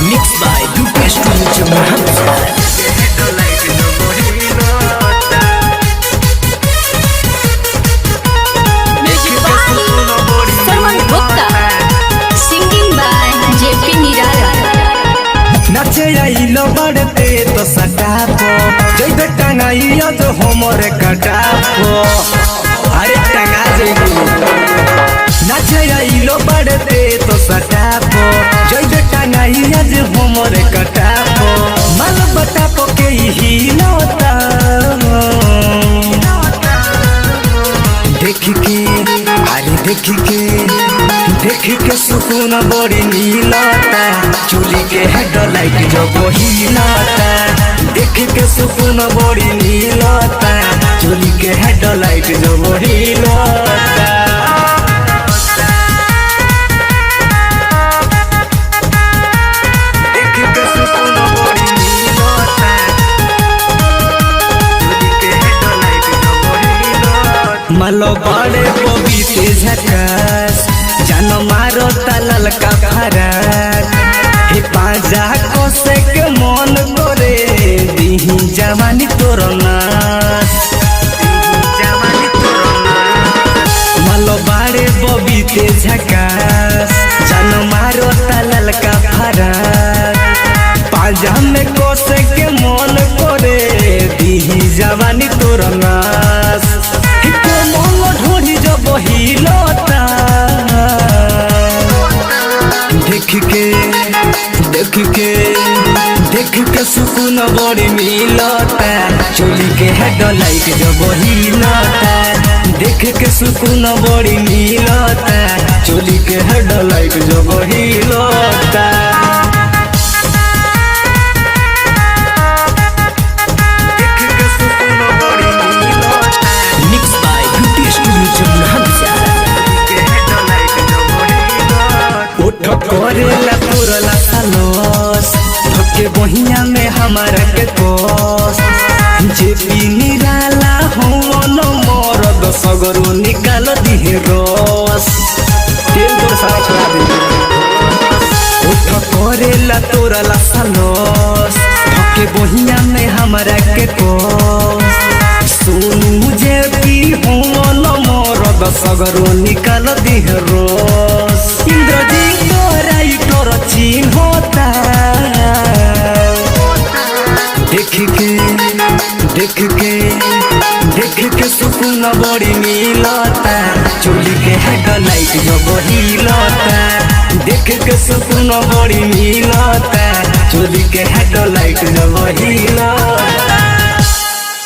Mixed by Dupe Studio Mohammed. नाचे आइलो बढ़ते तो सटापो जइबे टंगाइयो तो हमरे कटापो अरे टंगा जेबी नाचे आइलो बढ़ते तो सटापो जइबे टंगाइयो जो हमरे कटापो माल बतापो के ही नोता देख के सुकून बड़ी नीलता चूली के हेडलाइट जो हिलता देख के सुकून बड़ी नीलता चूली के हेडलाइट जो हिलता मालो बड़े पपीते झकास जानो मारो तलल का फराक हे पाजा कोसे के मन करे दीही जवानी तोरना मालो बड़े पपीते झकास जानो मारो तलल का फराक पाजा में कोसे के मन करे दीही जवानी तोरना देख के सुकून बड़ी मिलता चोली के हेडलाइट जब हिलता देख के सुकून बड़ी मिलता चोली के हेडलाइट जब हिलता करेला पुरला सालोस धोके बहिया में हमारा के कोस जे पी निराला हो न मरद सगरो निकाल दिहे रस तेल तोर सारा छोड़ा दे उठ करेला तोरला सालोस धोके बहिया में हमारा के कोस सुनु जे पी हो न मरद सगरो निकाल दिहे रस इंद्रजी चीन होता देख के सुकून बड़ी मिलता चोली के हेडलाइट जब हिलता देख के सुकून बड़ी मिलता चोली के हेडलाइट जब हिलता।